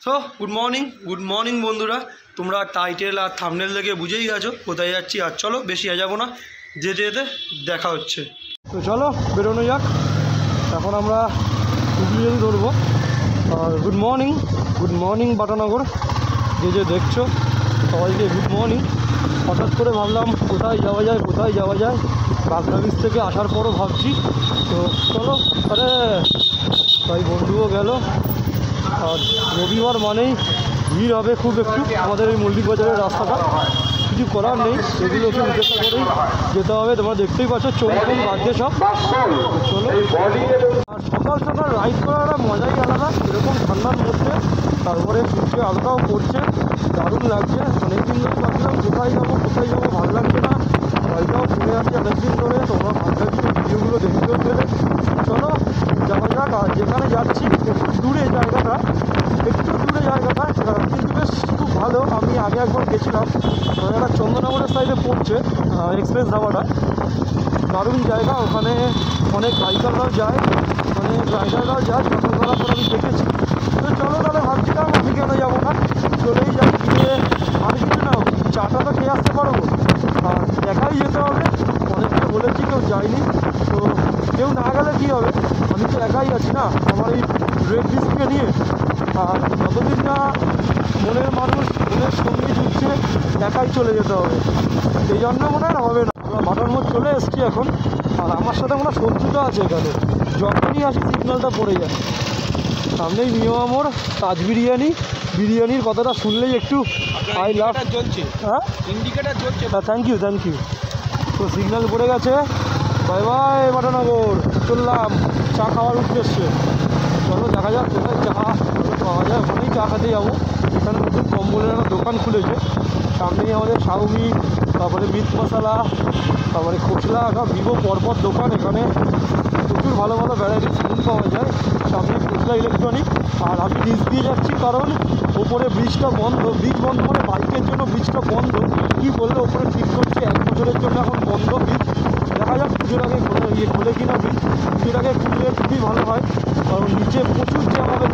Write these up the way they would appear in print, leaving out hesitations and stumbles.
So good morning বন্ধুরা, তোমরা title আর thumbnail দেখে বুঝেই গেছো কোথায় যাচ্ছি। আর চলো বেশি যাবো না, যেতে যেতে দেখা হচ্ছে। তো চলো বেরোনো যাক। এখন আমরা হুগলি ধরবো। আর গুড মর্নিং বাটানগর, যে দেখছো সবাইকে গুড মর্নিং। হঠাৎ করে ভাবলাম কোথায় যাওয়া যায়। বাগদা ব্রিজ থেকে আসার পরও ভাবছি তো চলো। আরে তাই বন্ধুও গেল। আর রবিবার মানেই ভিড় হবে খুব একটু আমাদের এই মল্লিক বাজারের রাস্তাটা। কিছু করার নেই, এগুলোকে উপেক্ষা করেই যেতে হবে। তোমরা দেখতেই পাচ্ছ চোখ বাজছে সব। চলো। আর সকাল সকাল রাইড করার মজাই আলাদা, এরকম ঠান্ডার মধ্যে। তারপরে সূর্যের আলোটাও পড়ছে, দারুণ লাগছে। অনেকদিন ধরে ভাবছিলাম কোথায় যাবো ভালো লাগছে না। গাড়িটাও কিনে আসছে অনেকদিন ধরে। তোমরা ভাবছি ভিডিওগুলো দেখতেও পেলে। চলো যাওয়া যাক। আর যেখানে যাচ্ছি একটু দূরে জায়গাটা কিন্তু বেশ খুব ভালো। আমি আগে একবার গেছিলাম, জায়গাটা চন্দননগরের সাইডে পড়ছে, এক্সপ্রেস ধাবাটা। দারুণ জায়গা, ওখানে অনেক বাইকাররাও যায়, অনেক রাইডাররাও যায়। সকালবেলা করে আমি দেখেছি। তো চলো তাহলে ভাবছিলাম আমি কেন যাবো না, চলেই যাই। গিয়ে আর কিছু না, চাটা তো খেয়ে আসতে পারবো। আর একাই যেতে হবে, অনেকটা বলেছি কেউ যায়নি। তো কেউ না গেলে কী হবে, আমি তো একাই আছি না আমার এই রেড ডিস্ককে নিয়ে। আর যতদিন না মনের মানুষ মনের সঙ্গে জুটছে, একাই চলে যেতে হবে। এই জন্য মনে হবে না। আমরা বাটার মোড় চলে এসেছি এখন। আর আমার সাথে মনে হয় শত্রুতা আছে এখানে, যখনই আসি সিগন্যালটা পড়ে যায়। সামনেই নিয়ম মোড়, তাজ বিরিয়ানির কথাটা শুনলেই একটু আই লাভ জ্বলছে। হ্যাঁ ইন্ডিকেটার জ্বলছে। হ্যাঁ থ্যাংক ইউ। তো সিগন্যাল পড়ে গেছে। বাই বাটানগর চললাম চা খাওয়ার উদ্দেশ্যে। চলো দেখা যাক কোথায় চা পাওয়া যায়, ওখানেই চা খেতে যাবো। এখানে নতুন কম্বলের একটা দোকান খুলেছে সামনেই আমাদের। শাউমি, তারপরে মিট মশলা, তারপরে খোসলা, ভিভো পরপর দোকান। এখানে প্রচুর ভালো ভ্যারাইটির ফোন পাওয়া যায়। সামনে খোসলা ইলেকট্রনিক। আর আমি নিচ দিয়ে যাচ্ছি কারণ ওপরে ব্রিজটা বন্ধ। ব্রিজ বন্ধ মানে বাইকের জন্য ব্রিজটা বন্ধ। কী বললে ওপরে ঠিক করছে, 1 বছরের জন্য এখন বন্ধ ব্রিজ। দেখা যাক পুজোর আগে খোলে কিনা ব্রিজ। পুজোর আগে খুললে খুবই ভালো হয়, কারণ নিচে প্রচুর জ্যাম হবে।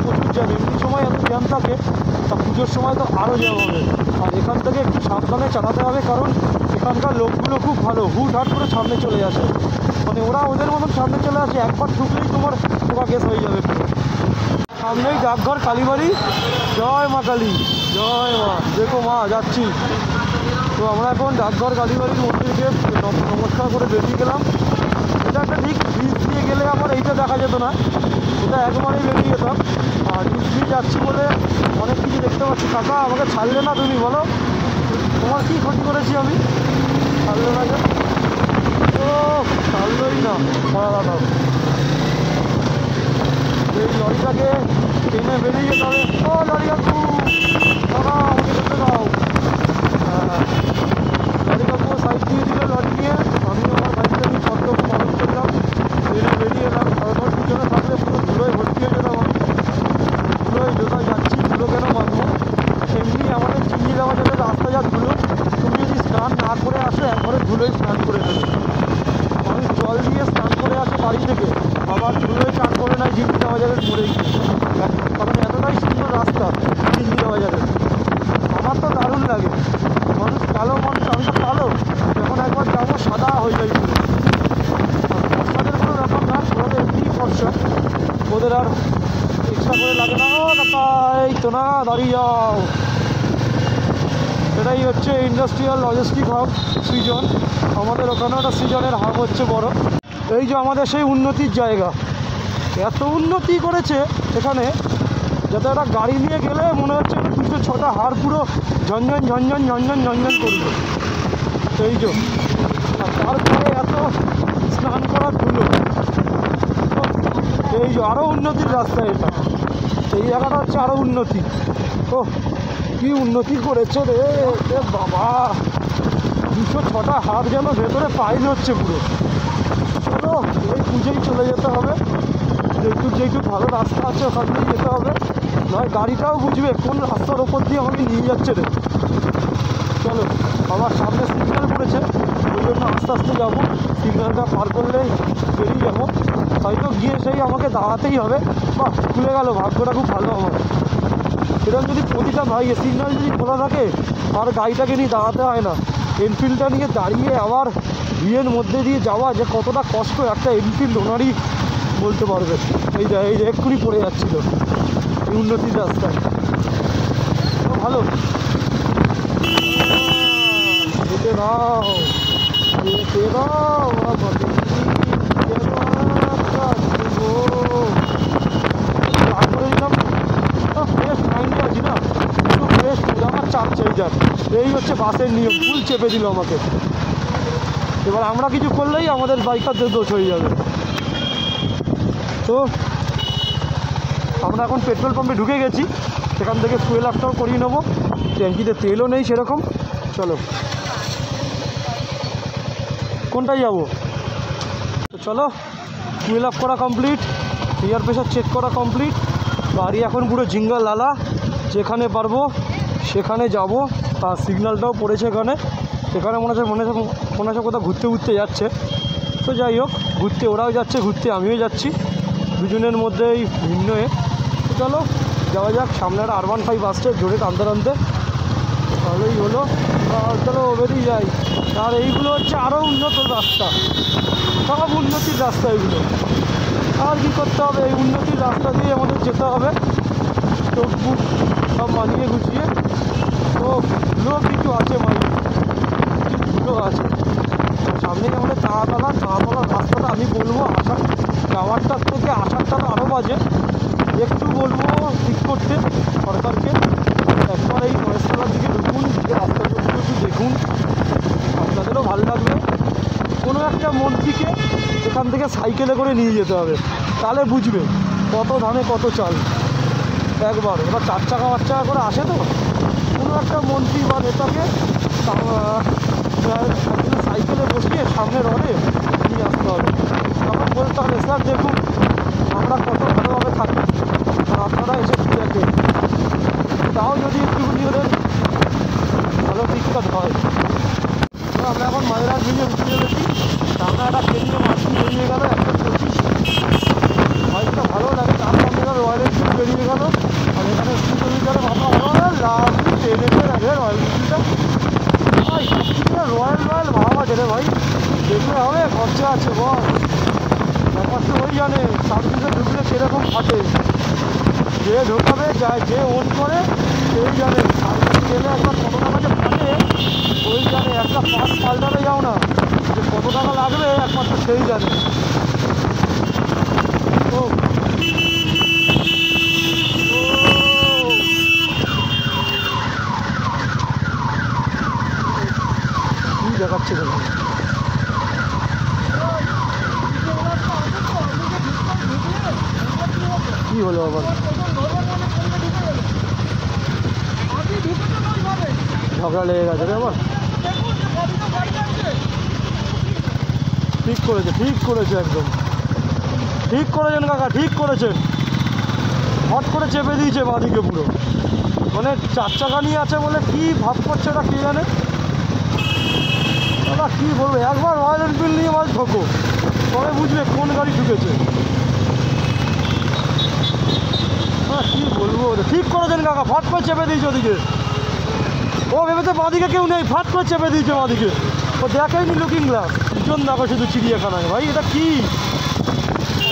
এমনি সময় এত জ্যাম থাকে, তা পুজোর সময় তো আরও জ্যাম হবে। আর এখান থেকে একটু সাবধানে চালাতে হবে, কারণ এখানকার লোকগুলো খুব ভালো, হুটহাট করে সামনে চলে আসে। মানে ওরা ওদের মতন সামনে চলে আসে, একবার ঢুকলেই তোমার কেস হয়ে যাবে। সামনেই ডাকঘর কালীবাড়ি। জয় মা কালী, জয় মা। দেখো মা যাচ্ছি। তো আমরা এখন ডাকঘর কালীবাড়ির মন্দিরকে নমস্কার করে বেরিয়ে গেলাম। এটা একটা ঠিক ব্রিজ দিয়ে গেলে আমার এইটা দেখা যেত না, এটা একবারেই বেরিয়ে যেতাম। আর ব্রিজ দিয়ে যাচ্ছি বলে অনেক কিছু দেখতে পাচ্ছি। কাকা আমাকে ছাড়লে না, তুমি বলো তোমার কী ক্ষতি করেছি আমি? ছাড়লে না যে, ও ছাড়লই না দাদা। এই লরিটাকে ট্রেনে বেরিয়ে যেতে হবে। ও লরি কাকু, দাদা আমাকে যেতে দাও। হ্যাঁ, লরি কাকু সাইড দিয়ে দিল লরি নিয়ে। আমি আমার বাইকটা নিয়ে কত খরচ করলাম, ট্রেনে বেরিয়ে এলাম। তারপর পিছনে থাকলে পুরো ধুলোয় ভর্তি হয়ে যেতাম আমি। ধুলোয় কোথায় যাচ্ছি, ধুলো কেন মাখবো? এমনি আমাদের চিনিয়ে দেওয়া যাবে রাস্তা যা ধুলো। তুমি যদি স্নান না করে আসো, একবারে ধুলোয় স্নান করে নেবে। মানুষ জল দিয়ে স্নান করে আসে বাড়ি থেকে, আবার ধুলোয় চান করে নেয় জিন্দিরা বাজারের মোড়ে গিয়ে। কারণ এতটাই সুন্দর রাস্তা জিন্দিরা বাজারের। আমার তো দারুণ লাগে। মানুষ কালো, মানুষ আমি তো কালো, যখন একবার যাবো সাদা হয়ে যাই পুরো। ফর্সাদের কোনো ব্যাপার না, ওদের এমনি ফর্সা, ওদের আর এক্সট্রা করে লাগে না। ও কাকা এই তো না, দাঁড়িয়ে যাও। এটাই হচ্ছে ইন্ডাস্ট্রিয়াল লজিস্টিক হাব সৃজন। আমাদের ওখানে একটা সৃজনের হাব হচ্ছে বড়। এই যে আমাদের সেই উন্নতির জায়গা, এত উন্নতি করেছে এখানে, যাতে একটা গাড়ি নিয়ে গেলে মনে হচ্ছে 206টা হাড় পুরো ঝনঝন করবে। এই যে, আর তারপরে এত স্নান করার ধুলো। এই যে আরও উন্নতির রাস্তা এটা। এই জায়গাটা হচ্ছে আরও উন্নতি। ও কি উন্নতি করেছে রে বাবা। 206টা হাড় যেন ভেতরে পাইল হচ্ছে পুরো। চলো এই পুজোই চলে যেতে হবে। যেটুকু ভালো রাস্তা আছে ওখান দিয়ে যেতে হবে, নয় গাড়িটাও বুঝবে কোন রাস্তার ওপর দিয়ে আমাকে নিয়ে যাচ্ছে রে। চলো, আমার সামনে সিগন্যাল পড়েছে, ওই জন্য আস্তে আস্তে যাবো। সিগন্যালটা পার করলেই বেরিয়ে যাবো। হয়তো গিয়ে সেই আমাকে দাঁড়াতেই হবে। বাহ, খুলে গেল, ভাগ্যটা খুব ভালো আমার। এরকম যদি প্রতিটা বাইকে সিগন্যাল যদি খোলা থাকে আর গাড়িটাকে নিয়ে দাঁড়াতে হয় না। এনফিল্ডটা নিয়ে দাঁড়িয়ে আবার ভিড়ের মধ্যে দিয়ে যাওয়া যে কতটা কষ্ট একটা এনফিল্ড ওনারই বলতে পারবে। এই যে এক্ষুনি পড়ে যাচ্ছিলো এই উন্নতির রাস্তায়। ভালো যেতে দাও যেতে দাও করে দিলাম। ফ্রেশ মাইন্ডে আছি না, একটু ফ্রেশ আমার চাপ চেয়ে যান। এই হচ্ছে বাসের নিয়ম, ফুল চেপে দিল আমাকে। এবার আমরা কিছু করলেই আমাদের বাইকারদের দোষ হয়ে যাবে। তো আমরা এখন পেট্রোল পাম্পে ঢুকে গেছি, সেখান থেকে ফুয়েল আপটাও করিয়ে নেবো। ট্যাঙ্কিতে তেলও নেই সেরকম। চলো কোনটায় যাবো? তো চলো, ফুয়েল আপ করা কমপ্লিট, এয়ার প্রেশার চেক করা কমপ্লিট। গাড়ি এখন পুরো ঝিঙ্গা লালা, যেখানে পারবো সেখানে যাব। আর সিগন্যালটাও পড়েছে এখানে, এখানে মনে হচ্ছে কোথাও ঘুরতে যাচ্ছে। তো যাই হোক, ঘুরতে ওরাও যাচ্ছে, ঘুরতে আমিও যাচ্ছি, দুজনের মধ্যেই ভিন্ন এ। তো চলো যাওয়া যাক। সামনে একটা R15 আসছে জোরে টানতে টানতে, তাহলেই হলো। চলো বেরিয়ে যাই। আর এইগুলো হচ্ছে আরও উন্নত রাস্তা, সব উন্নতির রাস্তা এগুলো। আর কী করতে হবে, এই উন্নতির রাস্তা দিয়ে আমাদের যেতে হবে, চোখ বুক সব মানিয়ে গুছিয়ে। তো লোক কিছু আছে, কিছু আছে সামনেই আমাদের তাড়াতলার রাস্তাটা। আমি বলবো যাওয়ারটার থেকে আসারটা আরও বাজে। একটু বলবো ঠিক করতে সরকারকে, একবার এই মহেশতলার দিকে ঢুকুন, রাস্তাগুলো একটু দেখুন, আপনাদেরও ভালো লাগবে। কোনো একটা মন্ত্রীকে এখান থেকে সাইকেলে করে নিয়ে যেতে হবে, তাহলে বুঝবে কত ধানে কত চাল। একবার এবার 4 চাকা 5 চাকা করে আসে, তো কোনো একটা মন্ত্রী বা নেতাকে সাইকেলে বসিয়ে সামনে রডে নিয়ে আসতে হবে। তখন বলতে হবে, স্যার দেখুন আমরা কত ভালোভাবে থাকি, আর আপনারা এসে দেখেন। তাও যদি একটুখানি ওদের ভালো বিখ্যাত হয়। তো আমরা এখন মায়েরার ব্রিজে উঠে চলেছি। সামনে একটা কেন্দ্রীয় মার্কেট বেরিয়ে গেল, 125 বাইকটা ভালো লাগে। তার সামনে রয়্যাল এনফিল্ড বেরিয়ে গেল, আর এখানে স্কুটার বাবা লাভ ট্রেনে আগে রয়্যাল এনফিল্ডটা ভাই রয়্যাল ভাবা যেতে ভাই, দেখলে হবে খরচা আছে বস। ব্যাপার তো ওই জানে সার্ভিসে ঢুকলে কীরকম ফাটে, যে ঢোকাবে যায়, যে ওন করে সেই জানে। সার্ভিস গেলে একবার কত টাকা যে ফাটে ওই জানে। একটা পার্ট পাল্টাতে যাও না, যে কত টাকা লাগবে একমাত্র সেই জানে। তো কী দেখাচ্ছে দেখুন, কী হলো আবার ঝগড়া লেগে গেছে রে আবার। ঠিক করেছে একদম ঠিক করেছেন কাকা, ঠিক করেছেন। হট করে চেপে দিয়েছে বাঁদিকে পুরো, মানে 4 চাকা নিয়ে আছে বলে কী ভাব করছে ওটা কে জানে। দাদা কী বলবো, একবার রয়্যাল এনফিল্ড নিয়ে মাছ ঢোকো, তবে বুঝবে কোন গাড়ি ঢুকেছে। হ্যাঁ কী বলবো, ঠিক করেছেন কাকা, ফট করে চেপে দিয়েছে ওদিকে। ও ভেবেছে বাঁদিকে কেউ নেই, ফাট করে চেপে দিয়েছে বাঁদিকে। ও দেখেনি লুকিং গ্লাস, দুজন দেখো শুধু চিড়িয়াখানায়। ভাই এটা কি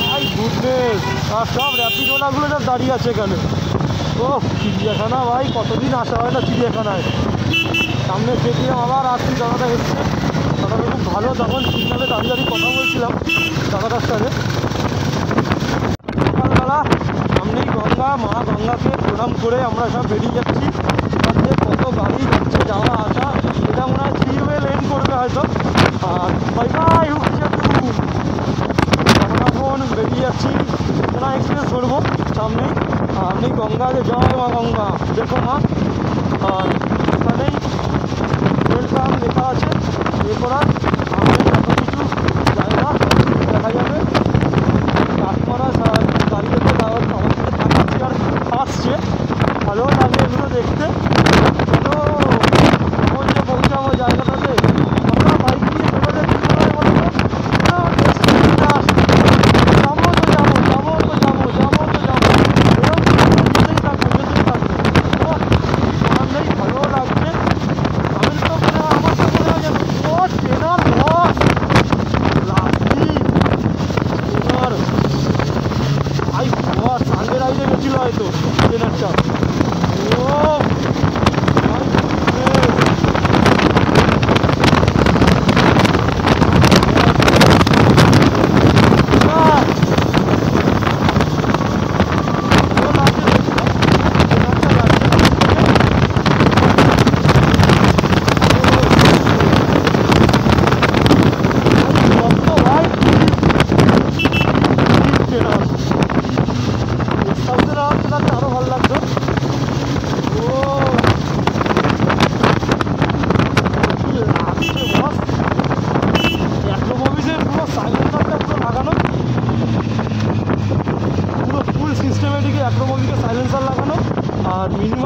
ভাই গুডনেস। আর সব র্যাপিডোলাগুলো সব দাঁড়িয়ে আছে এখানে। ও চিড়িয়াখানা ভাই, কতদিন আসা হয় না চিড়িয়াখানায়। সামনে দেখলাম আবার আসছি, দাদাটা এসছে, দাদাটা খুব ভালো। তখন সিগনালে দাঁড়িয়ে কথা বলছিলাম দাদাটার সাথে। সকালবেলা সামনেই গঙ্গা, মা গঙ্গাকে প্রণাম করে আমরা সব বেরিয়ে যাচ্ছি। এখান থেকে কত গাড়ি যাচ্ছে যাওয়া আসা, এটা মনে হয় 3 ওয়ে লেন করবে হয়তো। আর বাই বাই উঠছে আমরা এখন বেরিয়ে যাচ্ছি, চেনা এক্সপ্রেস ধরবো সামনেই। আপনি গঙ্গাতে জয় মা গঙ্গা দেখো মা, আর এখানেই ওয়েলকাম লেখা আছে। এ করার সামনে এত কিছু জায়গা দেখা যাবে। কাঠমারা গাড়ি দেখতে আমার থেকে থাকাচ্ছি আর আসছে, ভালো লাগে এগুলো দেখতে। তো এখন যে পৌঁছাবো জায়গাটাতে, আমরা বাইক নিয়ে চলে যাচ্ছি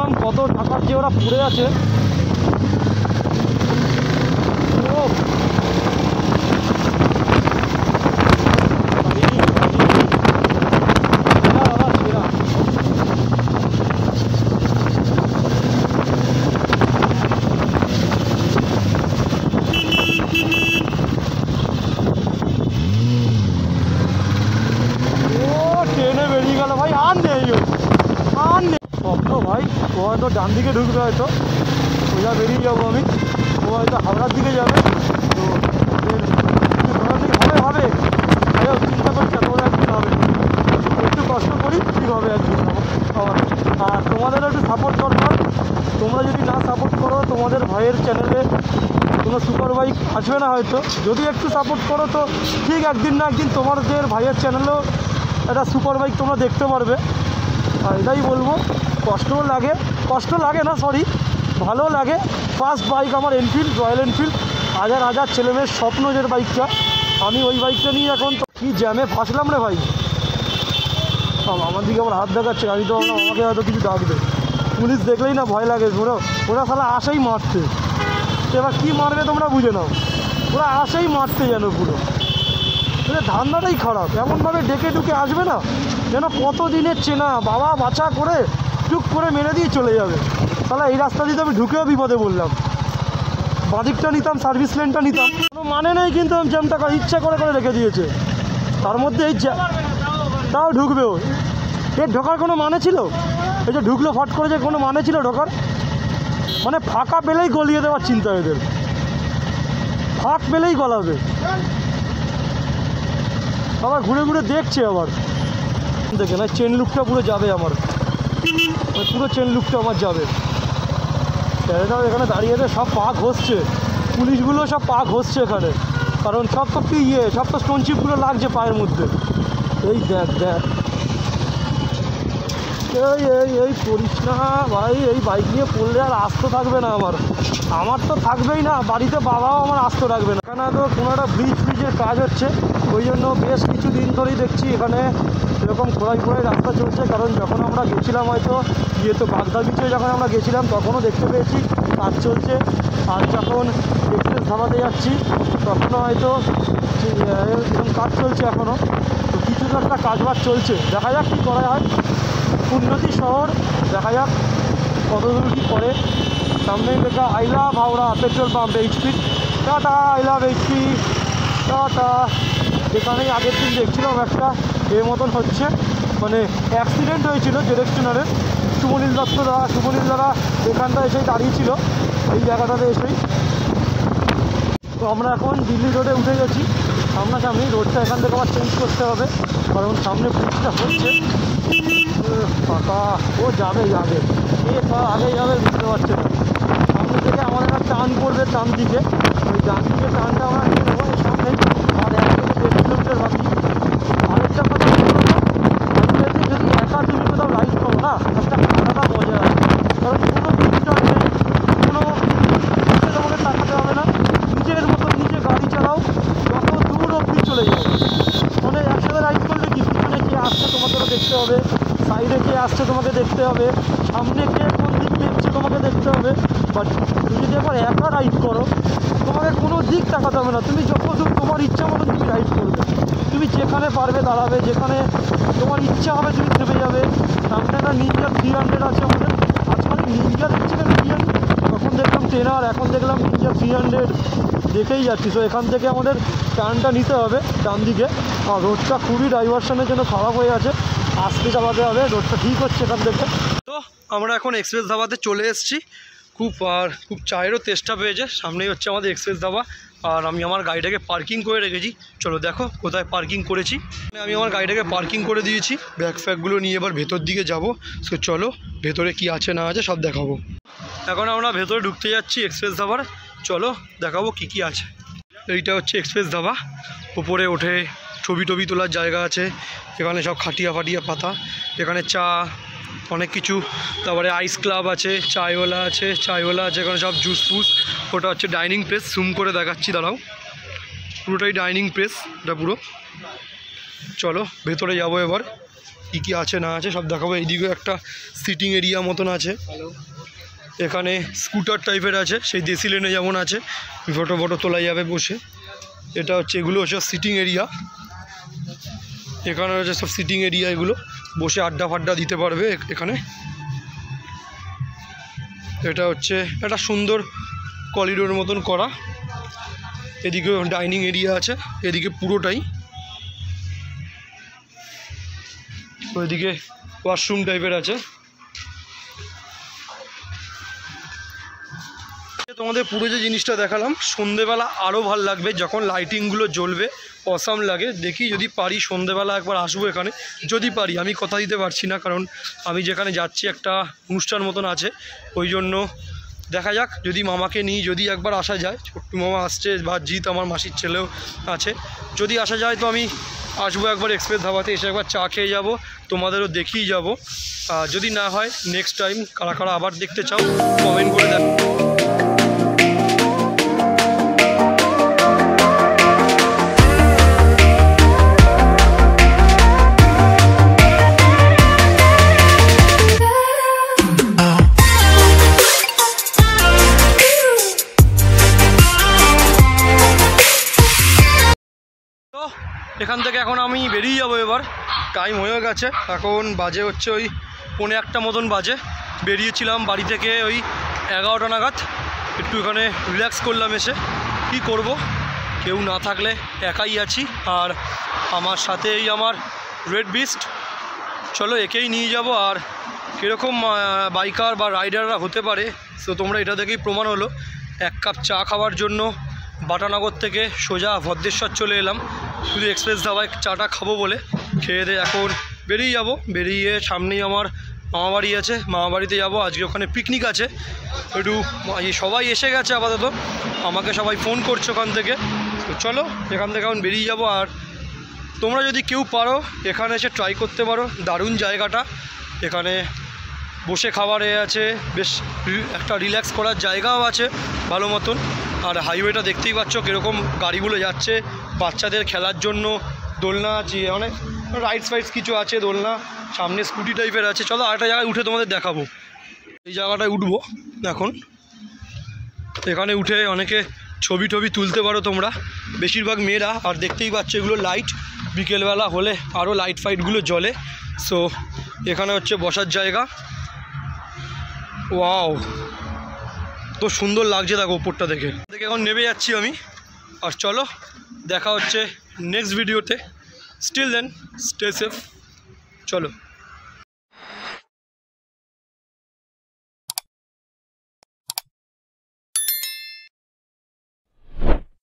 দেখলাম কত টাকার যে ওরা পড়ে আছে। ট্রেনে বেরিয়ে গেল ভাই, আর নেই স্বপ্ন ভাই। ও হয়তো ডান দিকে ঢুকবে, হয়তো সোজা বেরিয়ে যাবো আমি, ও হয়তো হাওড়ার দিকে যাবে। তো হাওড়ার দিকে হবে চিন্তা করছি না, ওরা একদিন হবে, একটু কষ্ট করি, ঠিক হবে একদিন আমার। আর তোমাদেরও একটু সাপোর্ট দরকার। তোমরা যদি না সাপোর্ট করো, তোমাদের ভাইয়ের চ্যানেলে কোনো সুপার বাইক আসবে না হয়তো। যদি একটু সাপোর্ট করো তো ঠিক একদিন না একদিন তোমাদের ভাইয়ের চ্যানেলেও একটা সুপার বাইক তোমরা দেখতে পারবে। আর এটাই বলবো, কষ্ট লাগে না, সরি, ভালো লাগে। ফার্স্ট বাইক আমার এনফিল্ড, রয়্যাল এনফিল্ড, হাজার ছেলেমেয়ের স্বপ্ন যে বাইকটা, আমি ওই বাইকটা নিয়ে এখন তো কী জ্যামে ফাঁসলাম রে ভাই। আমার দিকে আমার হাত দেখাচ্ছে, আমি তো ভাবলাম আমাকে হয়তো কিছু ডাকবে। পুলিশ দেখলেই না ভয় লাগে, ওরা শালা আসেই মারতে। এবার কী মারবে তোমরা বুঝে নাও, ওরা আসেই মারতে যেন পুরো। ধান্দাটাই খারাপ, এমনভাবে ডেকে ডুকে আসবে না যেন কতদিনের চেনা, বাবা বাঁচা করে টুক করে মেরে দিয়ে চলে যাবে। তাহলে এই রাস্তা দিয়ে আমি ঢুকেও বিপদে বললাম। বাদিকটা নিতাম, সার্ভিস লেনটা নিতাম, কোনো মানে নেই, কিন্তু আমি জ্যামটা ইচ্ছা করে রেখে দিয়েছে। তার মধ্যে এই তাও ঢুকবেও, এর ঢোকার কোনো মানে ছিল? এই যে ঢুকলো ফট করে, যে কোনো মানে ছিল ঢোকার? মানে ফাঁকা পেলেই গলিয়ে দেওয়ার চিন্তা এদের, ফাঁক পেলেই গলাবে। আবার ঘুরে ঘুরে দেখছে, আবার দেখে না, চেন লুকটা পুরো যাবে আমার, পুরো চেন লুকটা আমার যাবে। ছেলেটাও এখানে দাঁড়িয়ে সব পা ঘষছে, পুলিশগুলো সব পা ঘষছে এখানে, কারণ সব তো কি সব তো স্টোনচিপগুলো লাগছে পায়ের মধ্যে। এই দেখ এই করিস না ভাই, এই বাইক নিয়ে পড়লে আর আস্ত থাকবে না আমার তো থাকবেই না, বাড়িতে বাবাও আমার আস্ত রাখবে না। এখানে তো কোনো একটা ব্রিজের কাজ হচ্ছে, ওই জন্য বেশ কিছু দিন ধরেই দেখছি এখানে এরকম খোঁড়াই রাস্তা চলছে। কারণ যখন আমরা গেছিলাম হয়তো তো বাগদা বিচে যখন আমরা গেছিলাম তখনও দেখতে পেয়েছি কাজ চলছে। আর যখন এক্সপ্রেস ধাবাতে যাচ্ছি তখনও হয়তো এরকম কাজ চলছে এখনও। তো কিছু একটা কাজবাজ চলছে, দেখা যাক কী করা হয়। উন্নতি শহর, দেখা যাক কতদূর কী করে। সামনেই লেখা I love Howrah petrol pump HP, tata, I love HP, tata. এখানেই আগের দিন দেখছিলাম একটা মতন হচ্ছে, মানে অ্যাক্সিডেন্ট হয়েছিল জেরেক্সনারে। শুভনীল দ্বারা এখানটা এসেই দাঁড়িয়েছিল, এই জায়গাটাতে এসেই। তো আমরা এখন দিল্লি রোডে উঠে গেছি সামনাসামনি। রোডটা এখান থেকে আবার চেঞ্জ করতে হবে, কারণ সামনে ব্রিজটা হচ্ছে ফাঁকা। ও যাবে এ আগে যাবে, বুঝতে পারছে না। সামনে থেকে আমাদের একটা টার্ন পড়বে ডান দিকে, ওই ডান দিকে টার্নটা আমরা নিয়ে নেবো এর সামনে। আর 1 থেকে 1.5 কিলোমিটার বাকি। আরেকটা কথা যদি একা তুমি কোথাও রাইড করো না, একটা আলাদা মজা আছে। কারণ কোনো দিকটা নেই, কোনো তোমাকে তাকাতে হবে না, নিজের মতো নিজে গাড়ি চালাও, যত দূর অবধি চলে যাও। মানে একসাথে রাইড করলে কি, পিছনে কে আসছে তোমাকে দেখতে হবে, সাইডে কে আসছে তোমাকে দেখতে হবে, সামনে কে কোন দিক দেখছে তোমাকে দেখতে হবে। বাট তুমি যদি একবার একা রাইড করো, তোমাকে কোনো দিক তাকাতে হবে না, তুমি যত দূর তোমার ইচ্ছা মতো তুমি রাইড করবে। তুমি যেখানে পারবে দাঁড়াবে, যেখানে তোমার ইচ্ছা হবে তুমি থেমে যাবে। সামনে একটা নিনজা 300 আছে আমাদের, আজকাল নিনজা দেখছি না মিডিয়াম, তখন দেখলাম 10R, এখন দেখলাম নিনজা 300, দেখেই যাচ্ছি। তো এখান থেকে আমাদের টার্নটা নিতে হবে ডান দিকে। আর রোডটা খুবই ডাইভারশনের জন্য খারাপ হয়ে আছে, আসতে চালাতে হবে, রোডটা ঠিক হচ্ছে এখান থেকে। তো আমরা এখন এক্সপ্রেস ধাবাতে চলে এসেছি, খুব চায়েরও তেষ্টা পেয়েছে। সামনেই হচ্ছে আমাদের এক্সপ্রেস ধাবা, আর আমি আমার গাড়িটাকে পার্কিং করে রেখেছি। চলো দেখো কোথায় পার্কিং করেছি। আমি আমার গাড়িটাকে পার্কিং করে দিয়েছি, ব্যাগ ফ্যাগগুলো নিয়ে এবার ভেতর দিকে যাব। সো চলো ভেতরে কি আছে না আছে সব দেখাবো। এখন আমরা ভেতরে ঢুকতে যাচ্ছি এক্সপ্রেস ধাবার, চলো দেখাবো কি কি আছে। এইটা হচ্ছে এক্সপ্রেস ধাবা, উপরে ওঠে ছবি টবি তোলার জায়গা আছে, এখানে সব খাটিয়া পাতা, এখানে চা অনেক কিছু, তারপরে আইস ক্লাব আছে, চায়ওয়ালা আছে এখানে সব জুস ফুস। ওটা হচ্ছে ডাইনিং প্লেস, জুম করে দেখাচ্ছি দাঁড়াও, পুরোটাই ডাইনিং প্লেস এটা পুরো। চলো ভেতরে যাবো এবার, কি আছে না আছে সব দেখাবো। এইদিকেও একটা সিটিং এরিয়া মতন আছে, এখানে স্কুটার টাইপের আছে, সেই দেশি লেনে যেমন আছে ফটো ফটো তোলা যাবে বসে। এটা হচ্ছে, এগুলো হচ্ছে সিটিং এরিয়া, এখানে হচ্ছে সব সিটিং এরিয়া, এগুলো বসে আড্ডা ফাড্ডা দিতে পারবে এখানে। এটা হচ্ছে একটা সুন্দর করিডোর মতন করা, এদিকে ডাইনিং এরিয়া আছে, এদিকে পুরোটাই, ওইদিকে ওয়াশরুম টাইপের আছে। তোমাদের পুরো যে জিনিসটা দেখালাম, সন্ধেবেলা আরও ভাল লাগবে যখন লাইটিংগুলো জ্বলবে, অসাম লাগে। দেখি যদি পারি সন্ধেবেলা একবার আসবো এখানে, যদি পারি, আমি কথা দিতে পারছি না, কারণ আমি যেখানে যাচ্ছি একটা অনুষ্ঠান মতন আছে, ওই জন্য দেখা যাক যদি মামাকে নিই, যদি একবার আসা যায়। ছোট্টু মামা আসছে বা জিৎ আমার মাসির ছেলেও আছে, যদি আসা যায় তো আমি আসবো একবার এক্সপ্রেস ধাবাতে, এসে একবার চা খেয়ে যাবো, তোমাদেরও দেখিয়ে যাবো। যদি না হয় নেক্সট টাইম কারা কারা আবার দেখতে চাও কমেন্ট করে দেখো। এখান থেকে এখন আমি বেরিয়ে যাবো, এবার টাইম হয়ে গেছে, এখন বাজে হচ্ছে ওই 1:45 মতন বাজে। বেরিয়েছিলাম বাড়ি থেকে ওই 11টা নাগাদ, একটু এখানে রিল্যাক্স করলাম এসে। কি করব, কেউ না থাকলে একাই আছি, আর আমার সাথেই আমার রেড বিস্ট, চলো একেই নিয়ে যাব। আর কীরকম বাইকার বা রাইডাররা হতে পারে তো তোমরা এটা দেখেই প্রমাণ হলো। 1 কাপ চা খাওয়ার জন্য বাটানগর থেকে সোজা ভদ্রেশ্বর চলে এলাম, শুধু এক্সপ্রেস ধাবায় চাটা খাবো বলে। খেয়ে দিয়ে এখন বেরিয়ে যাব, বেরিয়ে সামনেই আমার মামাবাড়ি আছে, মামাবাড়িতে যাব। আজকে ওখানে পিকনিক আছে, একটু সবাই এসে গেছে আপাতত, আমাকে সবাই ফোন করছে ওখান থেকে। তো চলো এখান থেকে এখন বেরিয়ে যাব। আর তোমরা যদি কেউ পারো এখানে এসে ট্রাই করতে পারো, দারুণ জায়গাটা। এখানে বসে খাবারে আছে, বেশ একটা রিল্যাক্স করার জায়গাও আছে ভালো মতন। আর হাইওয়েটা দেখতেই পাচ্ছ কীরকম গাড়িগুলো যাচ্ছে, বাচ্চাদের খেলার জন্য দোলনা আছে, অনেক রাইডস ফাইডস কিছু আছে, দোলনা, সামনে স্কুটি টাইপের আছে। চলো আরেকটা জায়গায় উঠে তোমাদের দেখাবো, এই জায়গাটায় উঠবো এখন। এখানে উঠে অনেকে ছবি টবি তুলতে পারো তোমরা, বেশিরভাগ মেয়েরা। আর দেখতেই পাচ্ছ এগুলো লাইট, বিকেলবেলা হলে আরও লাইট ফাইটগুলো জ্বলে। সো এখানে হচ্ছে বসার জায়গা। ওয়াও, তো সুন্দর লাগছে দেখো উপরটা দেখে। এখন নেমে যাচ্ছি আমি। আর চলো দেখা হচ্ছে নেক্সট ভিডিওতে। স্টিল দেন স্টে সেফ, চলো।